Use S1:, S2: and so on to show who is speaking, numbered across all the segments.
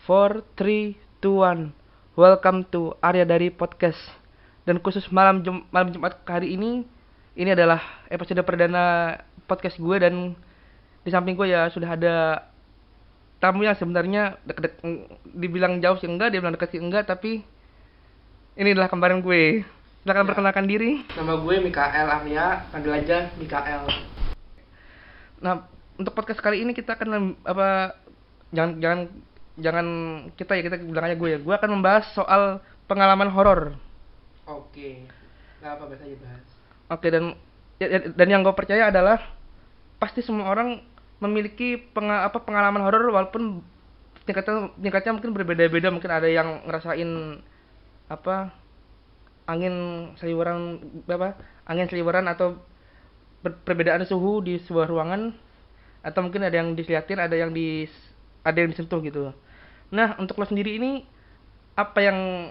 S1: 4, 3, 2, 1. Welcome to Arya dari Podcast. Dan khusus malam Jumat hari ini adalah episode perdana podcast gue, dan di samping gue ya sudah ada tamu yang sebenarnya dibilang jauh sih enggak, dibilang dekat sih enggak, tapi ini adalah kembaran gue. Silakan
S2: Ya.
S1: perkenalkan diri.
S2: Nama gue Mikael Arya, panggil aja Mikael.
S1: Nah, untuk podcast kali ini kita akan jangan kita bilang aja gue ya. Gue akan membahas soal pengalaman horor.
S2: Oke, nggak apa biasa aja bahas.
S1: Oke, dan yang gue percaya adalah pasti semua orang memiliki pengalaman horor, walaupun tingkatnya mungkin berbeda-beda. Mungkin ada yang ngerasain angin seliweran atau perbedaan suhu di sebuah ruangan, atau mungkin ada yang dilihatin, ada yang disentuh gitu. Nah, untuk lo sendiri ini apa yang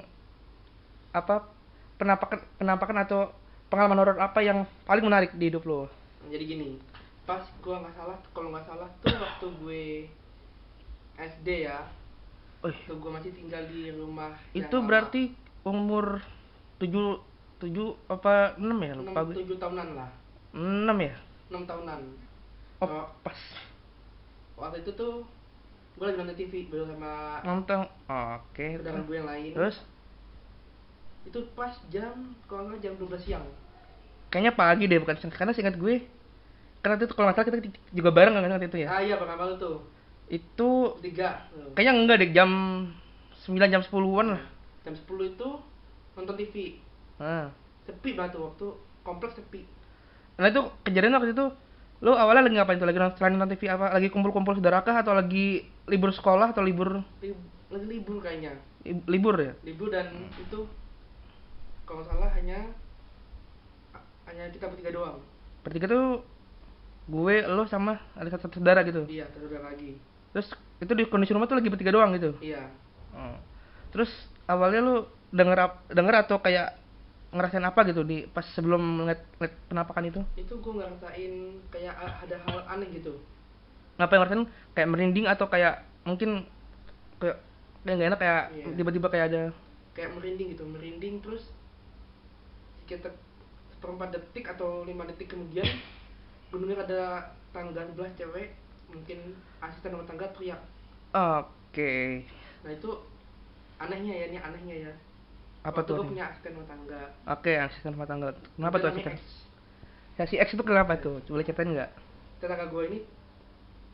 S1: penampakan atau pengalaman horor apa yang paling menarik di hidup lo?
S2: Jadi gini, pas gue kalau nggak salah tuh waktu gue SD ya, tuh gue masih tinggal di rumah.
S1: Itu berarti umur 7 apa 6 ya? Lupa gue.
S2: 7 tahunan lah.
S1: 6 ya?
S2: 6 tahunan.
S1: Oh, pas.
S2: Waktu itu tuh gue lagi nonton TV bareng sama
S1: Nonton. Oke.
S2: saudara gue yang lain.
S1: Terus?
S2: Itu pas kalau nggak jam 12 siang.
S1: Kayaknya pagi deh, bukan karena seingat gue. Karena itu kalau nggak salah kita juga bareng kan waktu itu ya.
S2: Iya, pertama lu tuh.
S1: Itu
S2: 3.
S1: kayaknya enggak deh, jam 9 jam 10-an lah.
S2: Jam 10 itu nonton TV.
S1: Nah.
S2: Sepi banget tuh, waktu kompleks sepi.
S1: Nah, itu kejadian waktu itu lo awalnya lagi ngapain tuh? Selain nonton TV apa? Lagi kumpul-kumpul saudara kah, atau lagi libur sekolah, atau libur?
S2: Lagi libur kayaknya.
S1: Libur ya?
S2: Libur, dan itu kalau nggak salah hanya kita bertiga doang.
S1: Bertiga tuh gue, lo, sama ada satu saudara gitu.
S2: Iya, saudara lagi.
S1: Terus itu di kondisi rumah tuh lagi bertiga doang gitu.
S2: Iya.
S1: Terus awalnya lo denger atau kayak ngerasain apa gitu di pas sebelum ngeliat penampakan itu?
S2: Itu gue ngerasain kayak ada hal aneh gitu.
S1: Ngapain ngerasain? Kayak merinding atau kayak mungkin kayak nggak enak, kayak tiba-tiba kayak ada
S2: kayak merinding terus sekitar seperempat detik atau 5 detik kemudian bener ada tangga sebelah cewek, mungkin asisten rumah tangga, teriak.
S1: Oke.
S2: Nah itu anehnya ya.
S1: Apa tuh?
S2: Gue punya asisten rumah tangga.
S1: Oke, asisten rumah tangga. Kenapa tuh asisten?
S2: X.
S1: Ya, si X itu kenapa tuh? Boleh ceritain nggak?
S2: Tetangga gue ini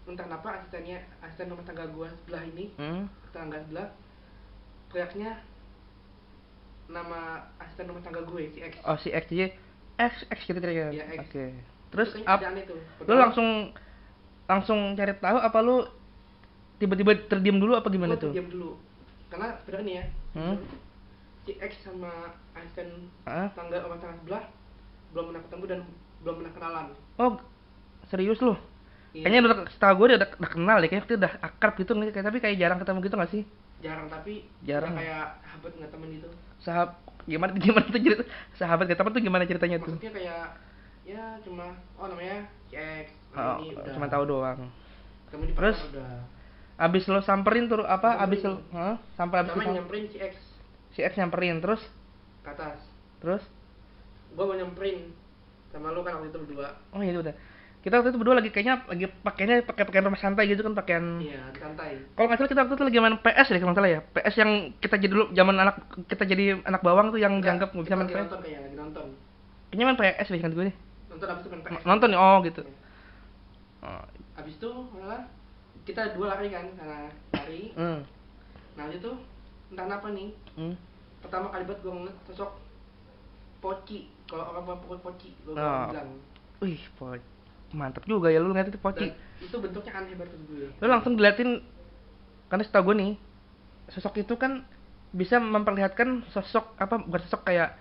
S2: entah kenapa asisten rumah tangga gue sebelah ini, tetangga sebelah, teriaknya nama asisten rumah tangga gue, si X.
S1: Oh, si X aja. X gitu teriaknya.
S2: Iya, X.
S1: Oke. Terus
S2: aneh tuh.
S1: lu langsung cari tahu apa lu tiba-tiba terdiam dulu apa gimana tuh?
S2: Terdiam dulu. Karena sebenarnya nih ya. Si X sama asisten tangga rumah tangga sebelah belum pernah ketemu dan belum pernah kenalan.
S1: Oh, serius lu?
S2: Iya.
S1: Kayaknya udah, setahu gue udah kenal deh, kayaknya udah akrab gitu, tapi kayak jarang ketemu gitu nggak sih?
S2: Jarang kayak sahabat nggak temen gitu.
S1: Gimana tuh cerita sahabat nggak temen tuh, gimana ceritanya tuh?
S2: Maksudnya kayak ya cuma namanya si X, ini udah
S1: cuma tahu doang.
S2: Terus
S1: udah. Abis lo samperin tuh apa? Abis lo sampai abis
S2: itu nyamperin
S1: si X nyamperin terus
S2: ke atas.
S1: Terus
S2: gua mau nyamperin sama lu kan waktu itu berdua.
S1: Oh iya, udah. Kita waktu itu berdua pakai pakaian rumah santai gitu kan, pakaian.
S2: Iya, santai.
S1: Kalau nggak salah kita waktu itu lagi main PS deh, kalau nggak salah ya. PS yang kita jadi dulu zaman kita jadi anak bawang tuh, yang dianggap nggak bisa main PS.
S2: Lagi nonton.
S1: Kayaknya main PS deh kan gue nih.
S2: Nonton abis itu main PS.
S1: Nonton nih, oh gitu.
S2: Abis itu malah kita dua lari kan, lari. Nah itu entah kenapa nih. Pertama kali buat gue ngeliat sosok poci. Kalau orang mau poci, gue bilang.
S1: Wih, mantap juga ya lu ngeliat itu poci.
S2: Dan itu bentuknya aneh banget gue.
S1: Lu langsung diliatin, karena setahu gue nih, sosok itu kan bisa memperlihatkan sosok bukan sosok kayak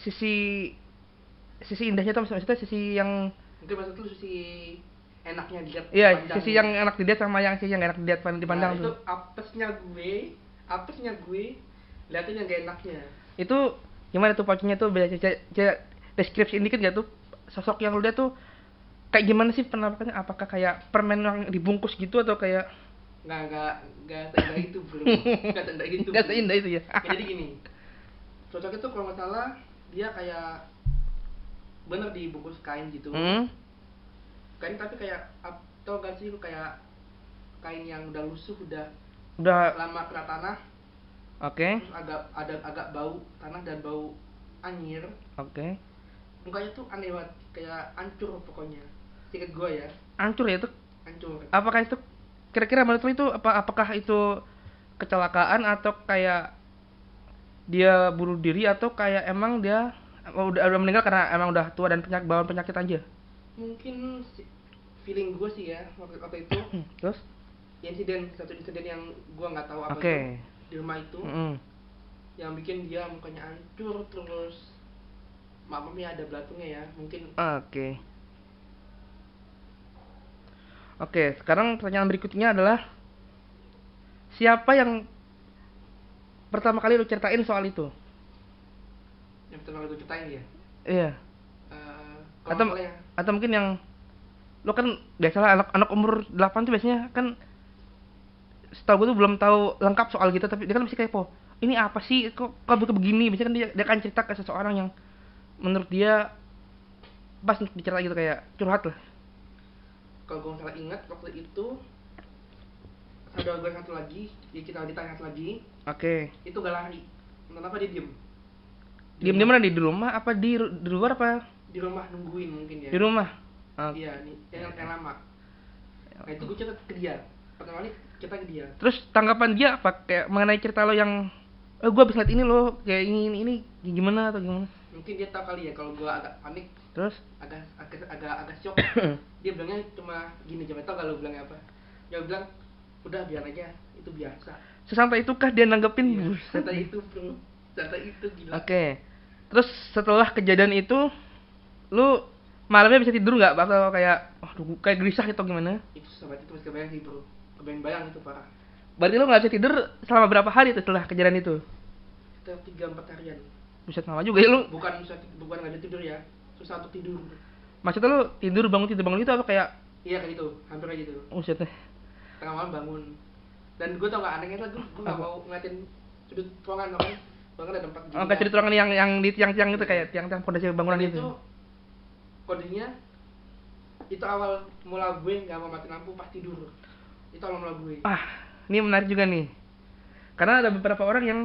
S1: sisi indahnya tuh, maksudnya sisi yang
S2: mungkin maksud lu sisi enaknya dilihat.
S1: Iya, sisi yang enak dilihat sama yang sisi yang enak dilihat dipandang
S2: tuh. Itu apesnya gue liatin yang gak enaknya.
S1: Itu gimana tuh pocinya tuh? Bisa deskripsi dikit gak tuh sosok yang lu lihat tuh kayak gimana sih penampakannya? Apakah kayak permen yang dibungkus gitu atau kayak
S2: Nggak seindah itu bro. Nggak seindah itu.
S1: Nggak seindah itu ya.
S2: Jadi gini, cocok itu kalau nggak salah dia kayak bener dibungkus kain gitu. Kain tapi kayak tau gak sih lu kayak kain yang udah lusuh, udah lama kena tanah.
S1: Oke.
S2: Terus agak bau tanah dan bau anyir.
S1: Oke.
S2: Mukanya tuh aneh banget, kayak hancur pokoknya. Seinget gue ya.
S1: Hancur ya itu?
S2: Hancur.
S1: Apakah itu kira-kira menurut lu itu apakah itu kecelakaan atau kayak dia bunuh diri atau kayak emang dia udah meninggal karena emang udah tua dan bawaan penyakit aja?
S2: Mungkin feeling gue sih ya waktu itu.
S1: Terus?
S2: Satu insiden yang gue nggak tahu apa
S1: itu
S2: di rumah itu, yang bikin dia mukanya hancur, terus maafnya ada belatungnya ya mungkin.
S1: Oke, sekarang pertanyaan berikutnya adalah siapa yang pertama kali lu ceritain soal itu?
S2: Yang pertama kali gue ceritain ya?
S1: Iya. Atau mungkin yang lu kan biasalah anak umur 8 tuh biasanya kan, setahu gue tuh belum tahu lengkap soal gitu, tapi dia kan masih kepo. Ini apa sih? Kok begini? Biasanya kan dia akan cerita ke seseorang yang menurut dia pas untuk dicerita gitu, kayak curhat lah.
S2: Kalau gue salah ingat waktu itu ada gue satu lagi, kita ditanya satu lagi.
S1: Oke.
S2: Itu gak lari. Kenapa dia diem?
S1: Diem di mana? Di rumah apa di luar apa?
S2: Di rumah nungguin mungkin ya.
S1: Di rumah.
S2: Iya, nih yang lama. Nah itu gue cerita ke dia. Pertama kali cerita ke dia.
S1: Terus tanggapan dia apa kayak mengenai cerita lo yang gue habis liat ini lo kayak ini gimana atau gimana?
S2: Mungkin dia tahu kali ya kalau gue agak panik.
S1: Terus?
S2: Agak shock. Dia bilangnya cuma gini, coba tau kalau bilangnya apa? Dia bilang udah biar aja, itu biasa.
S1: Sesantai itukah dia nanggepin?
S2: Iya, santai itu bro, santai itu gila.
S1: Oke. Terus setelah kejadian itu, lu malamnya bisa tidur nggak? Atau kayak, kayak gelisah atau gimana?
S2: Itu sahabat itu masih kebayang sih bro, kebayang itu parah.
S1: Berarti lu nggak bisa tidur selama berapa hari itu setelah kejadian itu?
S2: Sekitar 3-4 harian.
S1: Buset, lama juga ya lu.
S2: Bukan nggak bisa tidur ya, susah untuk tidur.
S1: Maksudnya lu tidur bangun gitu apa kayak?
S2: Iya kayak gitu, hampir kayak gitu.
S1: Buset deh.
S2: Tengah malam bangun. Dan gue tau gak anehnya lagi, gue gak mau ngeliatin sudut ruangan kan. Ruangan ada 4 jendela.
S1: Kayak sudut ruangan yang di tiang-tiang itu, kayak tiang-tiang fondasi bangunan itu.
S2: Kondisinya itu awal mula gue gak mau mati lampu pas tidur. Itu awal mula gue.
S1: Ini menarik juga nih. Karena ada beberapa orang yang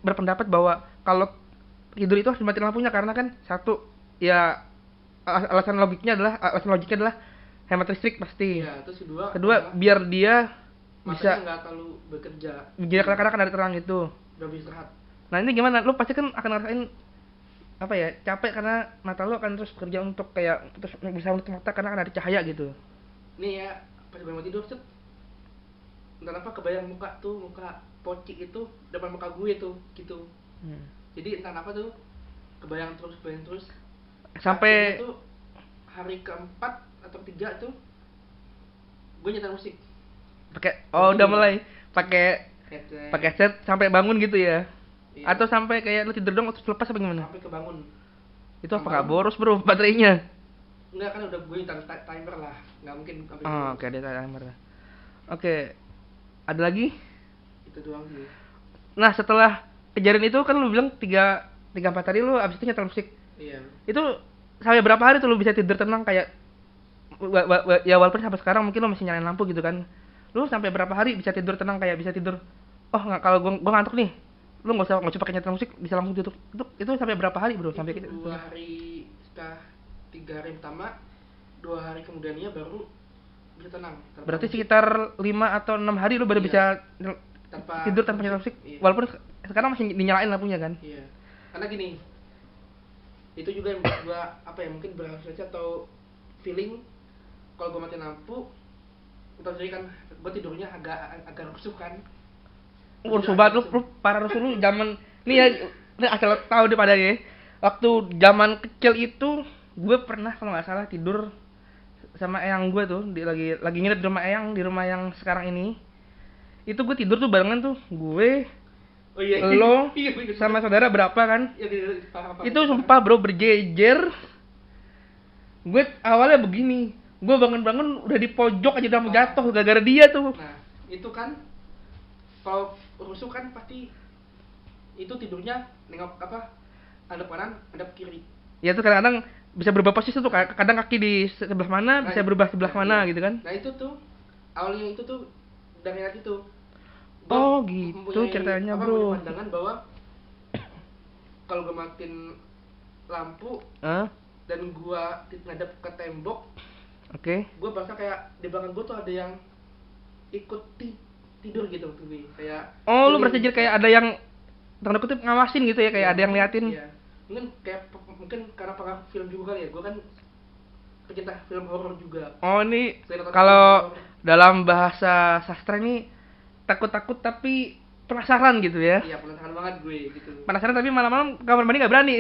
S1: berpendapat bahwa kalau tidur itu harus dimatiin lampunya karena kan satu ya alasan logiknya adalah hemat listrik pasti.
S2: Iya, terus
S1: kedua biar dia bisa
S2: nggak terlalu bekerja.
S1: Biar kadang-kadang kan ada terang itu.
S2: Udah bisa istirahat.
S1: Nah ini gimana? Lu pasti kan akan ngerasain apa ya, capek karena mata lu akan terus bekerja untuk kayak terus bisa menutup mata karena kan ada cahaya gitu.
S2: Nih ya, pas gue mau tidur set, entah apa kebayang muka pocik itu depan muka gue tuh gitu. Jadi entah apa tuh kebayang terus
S1: sampai
S2: itu hari keempat atau 3 tuh gue nyetel musik
S1: pakai udah mulai pakai headset sampai bangun gitu ya. Iya. Atau sampai kayak lu tidur dong terus lepas apa gimana?
S2: Sampai kebangun.
S1: Itu apa nggak boros bro baterainya?
S2: Enggak, kan udah gue timer lah, nggak mungkin sampai.
S1: Oke, ada timer. Oke, ada lagi?
S2: Itu doang sih.
S1: Nah setelah kejadian itu kan lu bilang 3-4 hari lu abis itu nyetel musik.
S2: Iya.
S1: Itu sampai berapa hari tuh lu bisa tidur tenang kayak ya walaupun sampai sekarang mungkin lu masih nyalain lampu gitu kan? Lu sampai berapa hari bisa tidur tenang kayak bisa tidur? Nggak, kalau gua ngantuk nih, lu nggak usah pakai nyetel musik, bisa langsung tutup. Itu sampai berapa hari bro? Sampai
S2: 2 hari setelah 3 hari pertama, 2 hari kemudiannya baru bisa tenang.
S1: Berarti sekitar 5 atau 6 hari lu baru bisa tidur tanpa nyetel musik. Iya. Walaupun sekarang masih dinyalain lampunya kan?
S2: Iya. Karena gini, itu juga yang membuat gua mungkin berhasil atau feeling kalau gua matiin lampu, entah jadi kan gua tidurnya agak rusuh kan.
S1: Rusuh banget lu parah rusuh lu zaman nih ya, ini asal tahu deh pada ya. Waktu zaman kecil itu gue pernah kalau nggak salah tidur sama eyang gue tuh, lagi nginep di rumah yang sekarang ini. Itu gue tidur tuh barengan tuh, gue lo sama saudara berapa kan? Itu sumpah bro berjejer. Gue awalnya begini, gue bangun udah di pojok aja udah mau jatuh gara-gara dia tuh.
S2: itu kan kalau rusuh kan pasti itu tidurnya nengok apa, hadap kanan hadap kiri.
S1: Ya tuh kadang-kadang bisa berubah posisi tuh, kadang kaki di sebelah mana, bisa berubah sebelah mana gitu kan.
S2: Nah itu tuh awalnya itu tuh dari hati tuh.
S1: Oh gitu ceritanya bro.
S2: Pandangan bahwa kalau gue matiin lampu dan gua ngadep ke tembok, gua berasa kayak di belakang gua tuh ada yang ikut tidur gitu tuh, kayak
S1: lu berasa jadi kayak ada yang tanda kutip ngawasin gitu ya, kayak ada yang liatin.
S2: Iya. Mungkin karena pengaruh film juga kali ya, gua kan pecinta film horor juga.
S1: Oh ini kalau dalam bahasa sastra ini takut-takut tapi penasaran gitu ya.
S2: Iya penasaran banget gue gitu.
S1: Penasaran tapi malam-malam kamar mandi nggak berani.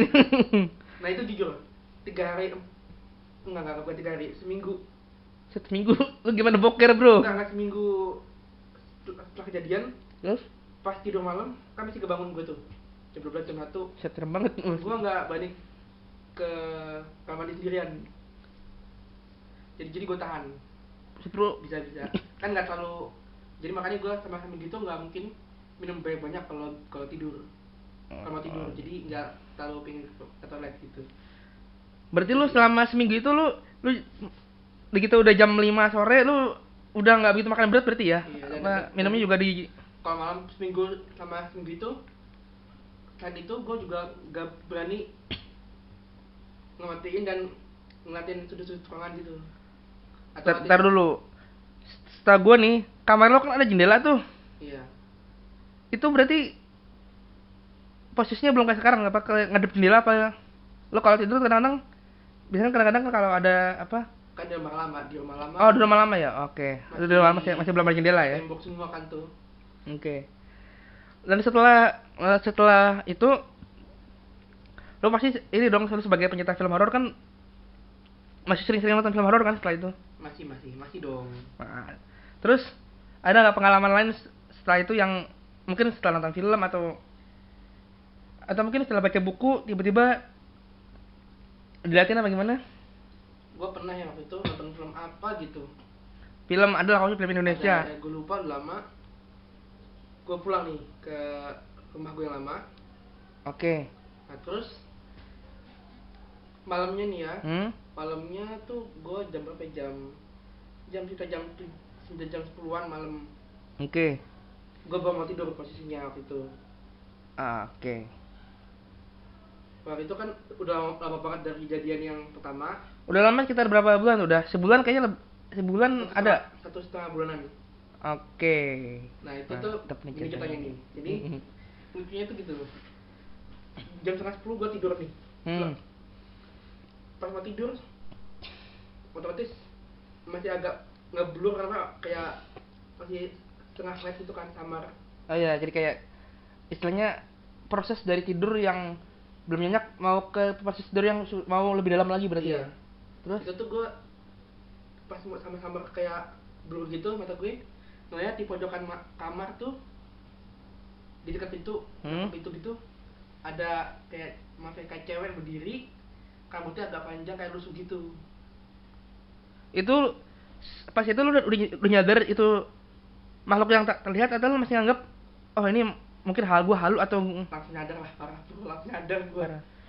S2: Nah itu jujur 3 hari enggak bukan 3 hari, seminggu.
S1: Seminggu lu gimana boker bro?
S2: Enggak seminggu setelah kejadian.
S1: Terus?
S2: Pas tidur malam kan masih kebangun gue tuh jam 12 jam 1.
S1: Serem banget.
S2: Gue nggak balik ke kamar mandi sendirian. Jadi gue tahan.
S1: Bro
S2: Bisa kan nggak terlalu, jadi makanya gue sama gitu nggak mungkin minum banyak kalau tidur. Kalau tidur jadi nggak terlalu pengen ke toilet gitu.
S1: Berarti lu selama seminggu itu lu begitu udah jam 5 sore lu udah nggak begitu makan berat berarti ya?
S2: Iya,
S1: minumnya juga di
S2: kalau malam sama seminggu itu saat itu gue juga gak berani ngematiin dan ngeliatin sudut-sudut ruangan gitu.
S1: Ntar dulu, setelah gue nih, kamar lo kan ada jendela tuh.
S2: Iya.
S1: Itu berarti posisinya belum kayak sekarang, apa ngadep jendela apa? Lo kalau tidur kadang-kadang, biasanya kadang-kadang kalau ada apa?
S2: Kan di rumah lama.
S1: Oh di rumah lama ya, oke. Di rumah lama masih belum ada jendela ya?
S2: Tembok semua kan tuh.
S1: Oke. Dan setelah itu, lo pasti ini dong sebagai pencinta film horor kan masih sering-sering nonton film horor kan setelah itu?
S2: Masih dong.
S1: Nah, terus ada nggak pengalaman lain setelah itu yang mungkin setelah nonton film atau mungkin setelah baca buku tiba-tiba diliatin apa gimana?
S2: Gue pernah ya waktu itu nonton film apa gitu.
S1: Film adalah kalau film Indonesia.
S2: Gue lupa lama. Gue pulang nih ke rumah gue yang lama.
S1: Oke.
S2: Nah terus malamnya nih ya. Malamnya tuh gue jam berapa? Jam 10-an malam.
S1: Oke.
S2: Gue baru mau tidur posisinya waktu itu.
S1: Oke.
S2: Waktu itu kan udah lama banget dari kejadian yang pertama.
S1: Udah lama sekitar berapa bulan? Udah sebulan kayaknya sebulan ada.
S2: 1,5 bulanan.
S1: Oke.
S2: Nah itu tuh ini ceritanya nih. Jadi lucunya tuh gitu. Jam 9:30 gue tidur nih. Pas mau tidur otomatis masih agak ngeblur karena kayak masih setengah flash itu kan, samar.
S1: Oh iya, jadi kayak istilahnya proses dari tidur yang belum nyenyak mau ke proses tidur yang mau lebih dalam lagi berarti ya. Terus
S2: itu tuh gue pas sama-sama kayak blur gitu mata gue, ngeliat di pojokan kamar tuh di dekat pintu gitu ada kayak kayak cewek berdiri, rambutnya agak panjang kayak lusuh gitu.
S1: Itu pas itu lu udah nyadar itu makhluk yang tak terlihat atau lu masih nganggap oh ini mungkin gua halu atau
S2: langsung nyadar lah, langsung nyadar gue.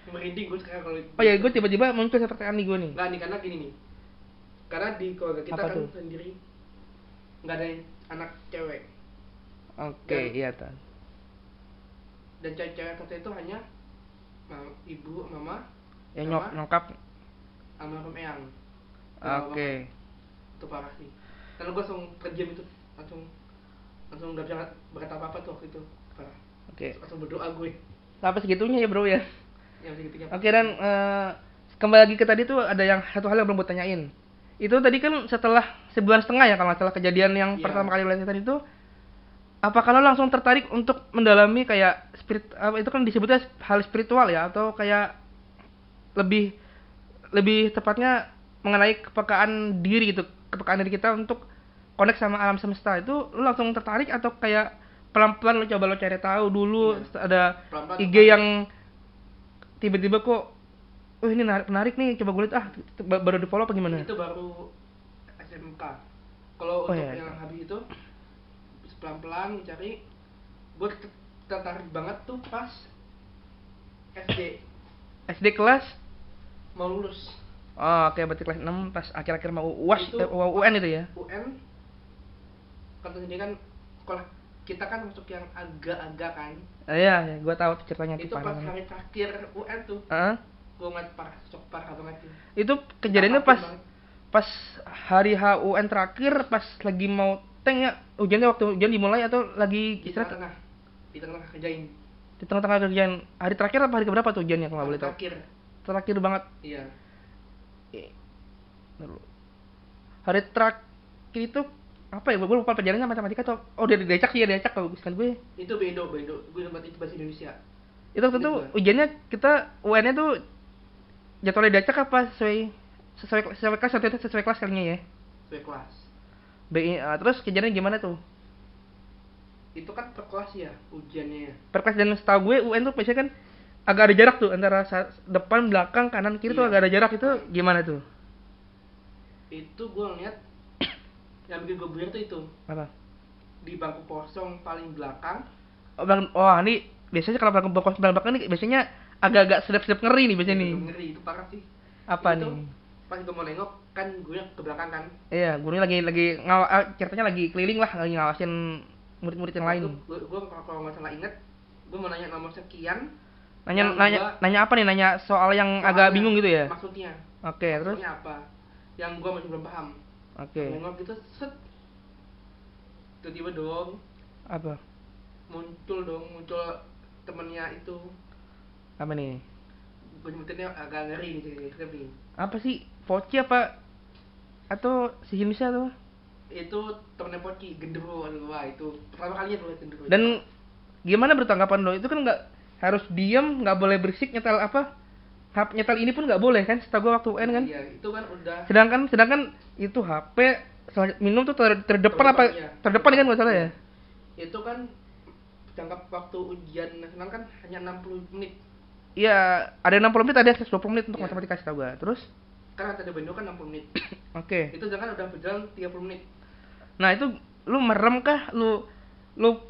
S2: Merinding gue sekarang kalau
S1: oh ya gue tiba-tiba muncul seperti ini gue nih.
S2: Nggak nih, karena gini nih, karena di keluarga kita
S1: apa
S2: kan
S1: tuh?
S2: sendiri nggak ada anak cewek.
S1: Oke, iya tan.
S2: Dan cewek-cewek satu itu hanya ibu, mama,
S1: yang nyokap
S2: almarhum eyang.
S1: Oke.
S2: Itu parah sih. Karena gue langsung terdiam itu, langsung nggak bisa berkata apa-apa tuh waktu itu, parah.
S1: Oke.
S2: Langsung berdoa gue.
S1: Sampai segitunya ya bro ya.
S2: Ya segitunya.
S1: Oke, dan kembali lagi ke tadi tuh ada yang satu hal yang belum gue tanyain. Itu tadi kan setelah sebulan setengah ya kalau nggak salah kejadian yang pertama kali lihat tadi itu, apakah lo langsung tertarik untuk mendalami kayak itu kan disebutnya hal spiritual ya, atau kayak lebih tepatnya mengenai kepekaan diri gitu, kepekaan diri kita untuk connect sama alam semesta, itu lo langsung tertarik atau kayak pelan-pelan lo coba lo cari tahu dulu ada pelan-pelan IG yang tiba-tiba kok ini menarik nih, coba gue lihat baru di follow apa gimana?
S2: Itu baru SMK. Kalau untuk yang habis itu pelan-pelan cari. Gue tertarik banget tuh pas SD
S1: kelas
S2: mau lulus.
S1: Oh, oke, berarti kelas 6 pas akhir-akhir mau UAS
S2: Itu
S1: UN itu ya.
S2: UN kan sendiri kan sekolah kita kan masuk yang agak-agak kan.
S1: Iya, gue tahu ceritanya
S2: itu pas hari terakhir UN tuh. Gue ngeliat parah banget tuh.
S1: Itu kejadiannya pas hari UN terakhir, pas lagi mau ya, ujiannya waktu ujian dimulai atau lagi istirahat?
S2: Di tengah-tengah kerjain.
S1: Di tengah-tengah kerjaan. Hari terakhir apa hari keberapa tuh ujiannya kalau nggak boleh tahu? Terakhir banget.
S2: Iya.
S1: Hari terakhir itu apa ya? Gue lupa pelajarannya matematika atau dia diacak sih ya, diacak bagus kan gue.
S2: Itu bedo. Gue dapat itu bahasa Indonesia.
S1: Itu waktu itu ujiannya kita UN-nya tuh jadwalnya diacak apa sesuai kelas kalinya ya?
S2: Sesuai kelas.
S1: Terus kejadiannya gimana tuh?
S2: Itu kan per kelas ya ujiannya.
S1: Per kelas, dan setahu gue UN tuh biasanya kan agak ada jarak tuh antara depan, belakang, kanan, kiri. Tuh agak ada jarak. Itu gimana tuh?
S2: Itu gue ngeliat yang bikin gue buyar tuh itu.
S1: Apa?
S2: Di bangku kosong paling belakang.
S1: Ini biasanya kalau bangku kosong paling belakang nih biasanya agak-agak sedap-sedap ngeri nih biasanya nih.
S2: Ngeri, itu parah sih.
S1: Apa
S2: itu,
S1: nih?
S2: Pas gue mau nengok kan gue ke belakang kan.
S1: Iya, gurunya lagi ceritanya lagi keliling lah, lagi ngawasin murid-murid yang lain.
S2: Gue kalau nggak salah inget, gue mau nanya nomor sekian.
S1: Nanya apa nih? Nanya soal yang agak bingung gitu ya?
S2: Maksudnya.
S1: Oke, terus?
S2: Maksudnya apa? Yang gue masih belum paham.
S1: Oke.
S2: Nengok gitu, set. Tiba-tiba dong.
S1: Apa?
S2: Muncul temennya itu.
S1: Apa nih?
S2: Gue nyebutinnya agak ngeri nih.
S1: Apa sih? Poci apa? Atau si Hinsa tuh?
S2: Itu temennya Poci, genderuwo. Wah, itu pertama kalinya tuh genderuwo.
S1: Dan gimana bertanggapan lo? Itu kan nggak harus diam, nggak boleh berisik, nyetel ini pun nggak boleh kan? Setahu gue waktu UN kan?
S2: Iya, itu kan udah.
S1: Sedangkan itu HP minum tuh terdepan apa? Iya. Terdepan kan nggak salah ya?
S2: Itu kan jangka waktu ujian nasional kan hanya 60 menit.
S1: Iya, ada 60 menit, ada 120 menit untuk matematika setahu gue. Terus?
S2: Kan ada Bandung kan 60 menit.
S1: Oke.
S2: Itu jangan udah berjalan 30 menit.
S1: Nah, itu lu merem kah? Lu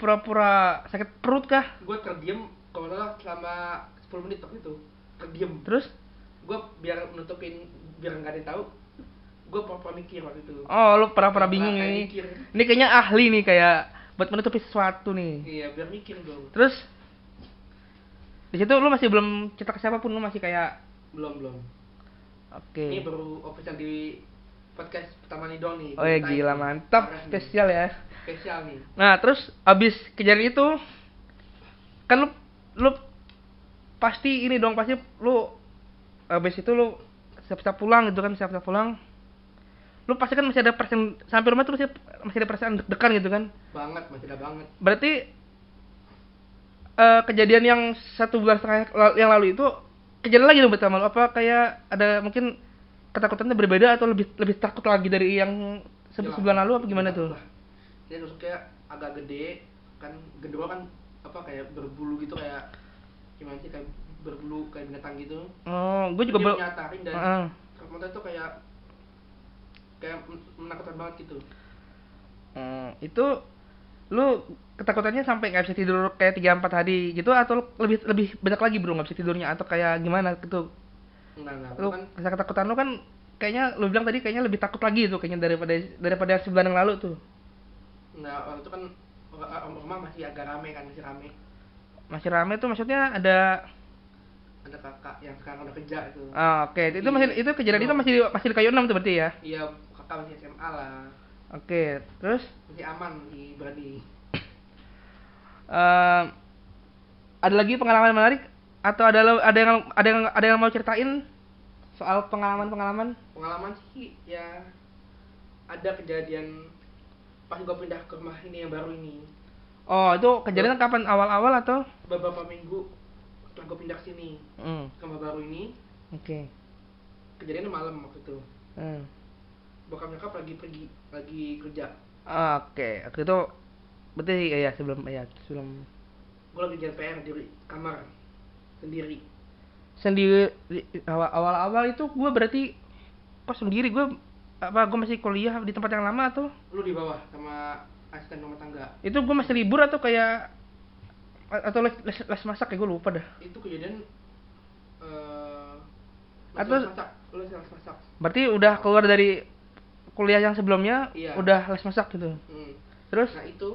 S1: pura-pura sakit perut kah?
S2: Gue terdiam kalau salah selama 10 menit waktu itu. Terdiam.
S1: Terus?
S2: Gue biar nutupin, biar nggak ada yang tahu, gue pura-pura mikir waktu itu.
S1: Oh, lu pura-pura bingung nih. Ini kayaknya ahli nih, kayak buat menutupi sesuatu nih.
S2: Iya, biar mikir dong.
S1: Terus? Di situ lu masih belum cerita ke siapapun, lu masih kayak
S2: belum.
S1: Oke.
S2: Ini baru official di podcast pertama nih dong nih.
S1: Oh ya, gila, mantap, spesial ya.
S2: Spesial nih.
S1: Nah, terus abis kejadian itu kan lu pasti ini dong, pasti lu abis itu lu siap-siap pulang gitu kan, siap-siap pulang. Lu pasti kan masih ada perasaan sampai rumah tuh masih ada perasaan deg-degan gitu kan?
S2: Banget, masih ada banget.
S1: Berarti kejadian yang 1,5 bulan yang lalu itu kejadian lagi dong bersama lu? Apa kayak ada mungkin ketakutannya berbeda atau lebih takut lagi dari yang sebulan lalu apa gimana tuh?
S2: Dia tusuknya agak gede kan, genderuwo kan apa kayak berbulu gitu, kayak gimana sih, kayak berbulu kayak binatang gitu.
S1: Oh, gue juga
S2: nyatain dan motor itu kayak menakutkan banget gitu.
S1: Itu lu ketakutannya sampai nggak bisa tidur kayak 3-4 hari gitu, atau lebih banyak lagi bro nggak bisa tidurnya, atau kayak gimana gitu?
S2: Enggak,
S1: lu kan rasa ketakutan lu kan kayaknya lu bilang tadi kayaknya lebih takut lagi tuh kayaknya daripada sebulan yang lalu tuh.
S2: Nah, waktu itu kan rumah masih agak rame kan, masih
S1: rame tuh, maksudnya ada
S2: kakak yang sekarang udah kerja itu.
S1: Oke. Itu kejadian itu masih di Kayu 6 tuh berarti ya?
S2: Iya, kakak masih SMA lah.
S1: Oke, terus
S2: masih aman, masih berani.
S1: Ada lagi pengalaman menarik atau ada yang mau ceritain soal pengalaman?
S2: Pengalaman sih ya, ada kejadian pas gue pindah ke rumah ini yang baru ini.
S1: Oh, itu kejadian kapan, awal-awal atau
S2: beberapa minggu setelah gue pindah sini ke rumah baru ini?
S1: Oke.
S2: Kejadiannya malam waktu itu. Bokap nyokap lagi kerja.
S1: Oke. Waktu itu berarti ya sebelum
S2: gue lagi jalan PR di kamar sendiri.
S1: Awal-awal itu gue berarti kok sendiri, gue masih kuliah di tempat yang lama atau?
S2: Lu di bawah sama asisten rumah tangga.
S1: Itu gue masih libur atau kayak atau les masak ya, gue lupa dah.
S2: Itu kejadian
S1: atau
S2: les masak.
S1: Berarti udah keluar dari kuliah yang sebelumnya,
S2: iya.
S1: Udah les masak gitu. Terus?
S2: Nah itu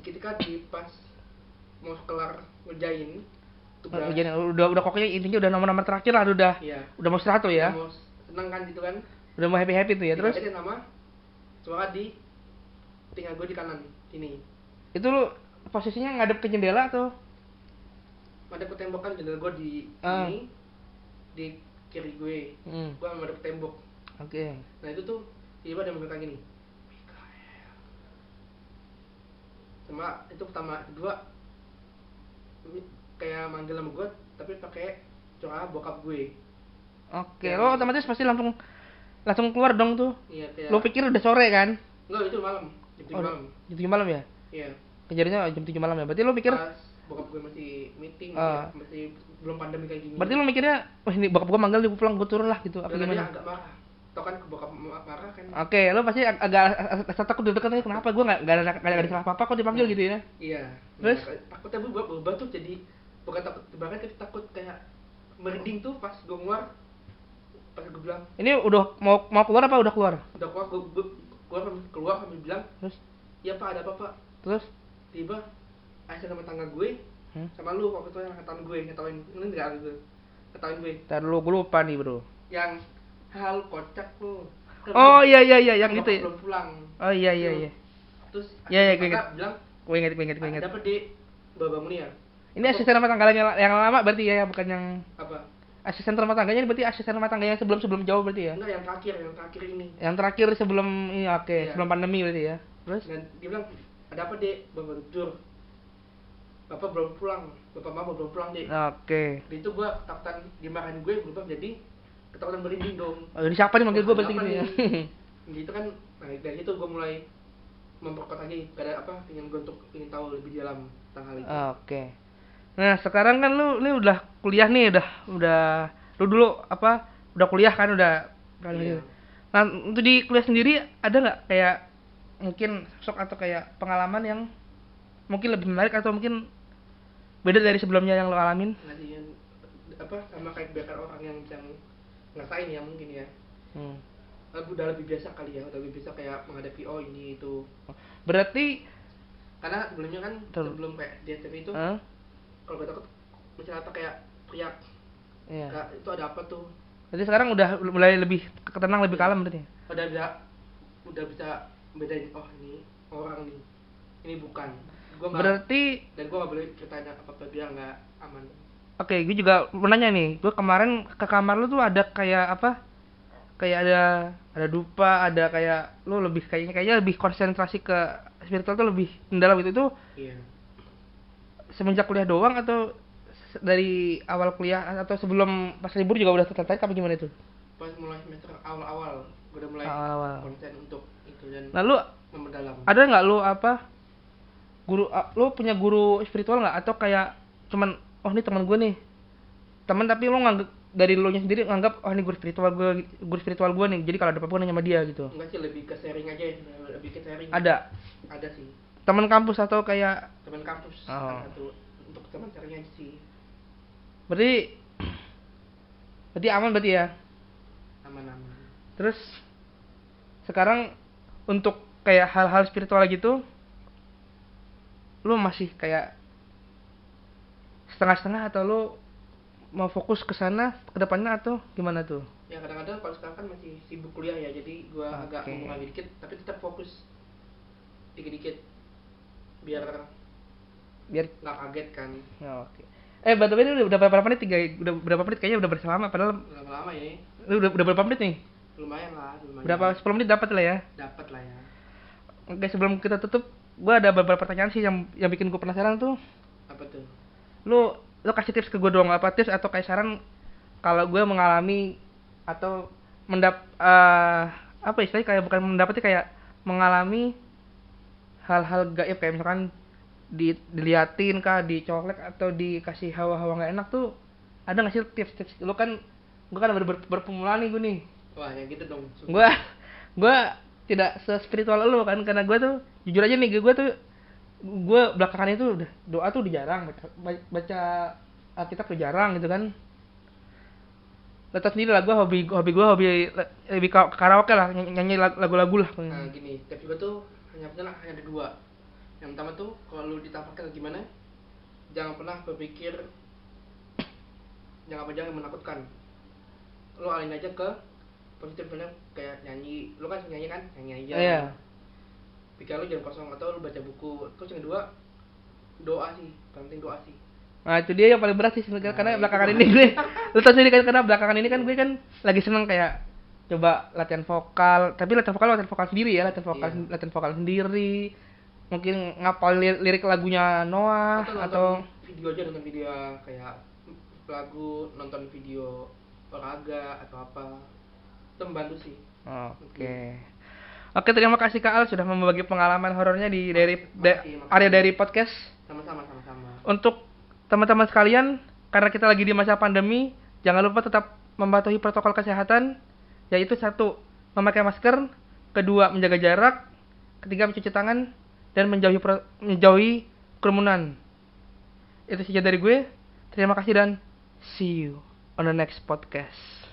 S2: ketika di pas mau kelar ngerjain tugas,
S1: udah pokoknya intinya udah nomor terakhir lah, udah mau istirahat tuh ya.
S2: Udah mau seneng kan gitu kan.
S1: Udah mau happy tuh ya. Terus
S2: ada nama suara di telinga gue di kanan sini.
S1: Itu lu posisinya ngadep ke jendela atau
S2: ngadep ke tembok? Kan jendela gue di sini, di kiri gue. Gue ngadep ke tembok.
S1: Oke.
S2: Nah itu tuh tiba ada yang gini, Mikael. Sama itu pertama, kedua kayak manggil nama gue tapi pakai suara bokap gue.
S1: Oke, lo otomatis pasti langsung keluar dong tuh.
S2: Iya, kayak
S1: lo pikir udah sore kan?
S2: Enggak, itu malam.
S1: Jam 7 malam ya?
S2: Iya.
S1: Kejadiannya jam 7 malam ya. Berarti lo pikir
S2: pas bokap gue masih meeting, ya, masih belum pandemi kayak gini.
S1: Berarti lo mikirnya, wah ini bokap gue manggil, gue pulang, gue turun lah gitu. Apa gimana?
S2: Dia agak marah. Tau kan bokap marah kan.
S1: Oke, lo pasti agak takut deg-degan, kenapa gue nggak ada salah apa-apa kok dipanggil gitu ya?
S2: Iya.
S1: Terus
S2: takutnya gue berubah tuh jadi bukan takut tebakan, tapi takut kayak merinding tuh pas gue keluar. Pas gue bilang,
S1: ini udah mau keluar apa udah keluar?
S2: Udah keluar, gue keluar sambil bilang,
S1: terus?
S2: Iya pak, ada apa pak?
S1: Terus?
S2: Tiba asisten rumah tangga gue sama lu waktu itu yang ngetawain ini nggak gitu, ngetawain gue.
S1: Ntar dulu, gue lupa nih bro.
S2: Yang hal kocak lu.
S1: Oh iya yang itu ya.
S2: Belum pulang.
S1: Oh iya.
S2: Terus
S1: gue inget.
S2: Bilang,
S1: gue inget.
S2: Dapat di Baba Mulia.
S1: Ini asisten rumah tangganya yang lama berarti ya, bukan yang
S2: apa?
S1: Asisten rumah tangganya berarti asisten rumah tangga yang sebelum jauh berarti ya?
S2: Enggak, yang terakhir ini.
S1: Yang terakhir sebelum ini, oke,
S2: iya.
S1: Sebelum pandemi berarti ya. Terus?
S2: Dan dia bilang, ada apa dek? Bapak tidur. Bapak belum pulang. Bapak mama belum pulang dek.
S1: Oke.
S2: Di itu gua ketakutan dimarahin gue berubah jadi ketakutan merinding dong.
S1: Oh, jadi siapa nih manggil gue berarti gitu ya?
S2: Gitu kan, nah dari itu gue mulai memperkuat lagi, gak ada apa, ingin tahu lebih dalam tentang hal itu.
S1: Oke. Nah sekarang kan lu udah kuliah nih, udah lu dulu apa? Udah kuliah kan, udah.
S2: Iya.
S1: Nah untuk di kuliah sendiri ada nggak kayak mungkin sosok atau kayak pengalaman yang mungkin lebih menarik atau mungkin beda dari sebelumnya yang lo alamin?
S2: Nggak sih, apa sama kayak biarkan orang yang bisa ngerasain ya mungkin ya. Udah lebih biasa kali ya, udah lebih bisa kayak menghadapi ini itu.
S1: Berarti
S2: karena sebelumnya kan sebelum kayak di TV itu kalau gue takut misalnya apa kayak teriak,
S1: iya.
S2: Itu ada apa tuh?
S1: Jadi sekarang udah mulai lebih tenang, lebih kalem berarti.
S2: Udah bisa bedain, oh ini orang nih, ini bukan.
S1: Berarti
S2: dan gue gak boleh ceritain apa-apa biar nggak aman.
S1: Oke, gue juga mau nanya nih. Gue kemarin ke kamar lu tuh ada kayak apa? Kayak ada dupa, ada kayak lu lebih kayaknya lebih konsentrasi ke spiritual tuh lebih mendalam gitu tuh.
S2: Iya.
S1: Semenjak kuliah doang atau dari awal kuliah atau sebelum pas libur juga udah tertarik apa gimana itu?
S2: Pas mulai semester awal-awal gue udah mulai konsen untuk itu dan memperdalam.
S1: Ada nggak lu apa guru, lu punya guru spiritual nggak atau kayak cuman oh ini teman gue nih, teman tapi lu nganggap dari lu nya sendiri nganggap oh ini guru spiritual gue nih, jadi kalau ada apa-apa nanya sama dia gitu?
S2: Enggak sih, lebih ke sharing aja, lebih ke sharing.
S1: Ada
S2: sih.
S1: Teman kampus atau kayak
S2: teman kampus satu untuk teman sharing aja sih.
S1: Berarti aman berarti ya?
S2: Aman.
S1: Terus sekarang untuk kayak hal-hal spiritual gitu lu masih kayak setengah-setengah atau lu mau fokus ke sana ke depannya atau gimana tuh?
S2: Ya kadang-kadang kalau sekarang kan masih sibuk kuliah ya, jadi gua agak mengurangi dikit tapi tetap fokus dikit-dikit biar nggak kaget kan.
S1: Oke. By the way, udah berapa menit? Udah berapa menit kayaknya udah bersama padahal
S2: lama ya.
S1: Lu udah berapa menit nih?
S2: Lumayan lah.
S1: Berapa 10 menit dapat lah ya?
S2: Dapat lah ya.
S1: Oke, sebelum kita tutup, gua ada beberapa pertanyaan sih yang bikin gua penasaran tuh.
S2: Apa tuh?
S1: Lu kasih tips ke gua dong, apa tips atau kayak saran kalau gua mengalami atau apa istilahnya, kayak bukan mendapati, kayak mengalami hal-hal gaib kayak misalkan diliatin kah, dicolek atau dikasih hawa-hawa nggak enak tuh, ada nggak sih tips-tips? Lu kan, gue kan berpemula nih gue nih.
S2: Wah yang gitu dong.
S1: Gue tidak se-spiritual lu kan, karena gue tuh jujur aja nih, gue belakangan itu udah doa tuh udah jarang baca Alkitab tuh jarang gitu kan. Lo tau sendiri lah, gue hobi lebih karaoke lah, nyanyi lagu-lagu lah.
S2: Nah gini, tips gue tuh hanya ada dua. Yang pertama tuh kalau lu ditampakkan gimana, jangan pernah berpikir jangan menakutkan. Lu alin aja ke positif, bener kayak nyanyi. Lu kan nyanyi kan, nyanyi aja.
S1: Iya.
S2: Pikiran lu jangan kosong, atau lu baca buku. Terus yang kedua, doa sih, penting doa sih.
S1: Nah itu dia yang paling berat sih sebenarnya, karena belakangan ini gue lu tau sendiri kan, karena belakangan ini kan gue kan lagi seneng kayak coba latihan vokal, tapi latihan vokal sendiri ya, latihan vokal sendiri, mungkin ngapal lirik lagunya Noah atau
S2: nonton video kayak lagu, nonton video olahraga atau apa, itu membantu sih.
S1: Oke, terima kasih Kak Al sudah membagi pengalaman horornya di area dari podcast.
S2: Sama-sama.
S1: Untuk teman-teman sekalian, karena kita lagi di masa pandemi, jangan lupa tetap mematuhi protokol kesehatan, yaitu 1, memakai masker, 2, menjaga jarak, 3, mencuci tangan, dan menjauhi kerumunan. Itu saja dari gue. Terima kasih dan see you on the next podcast.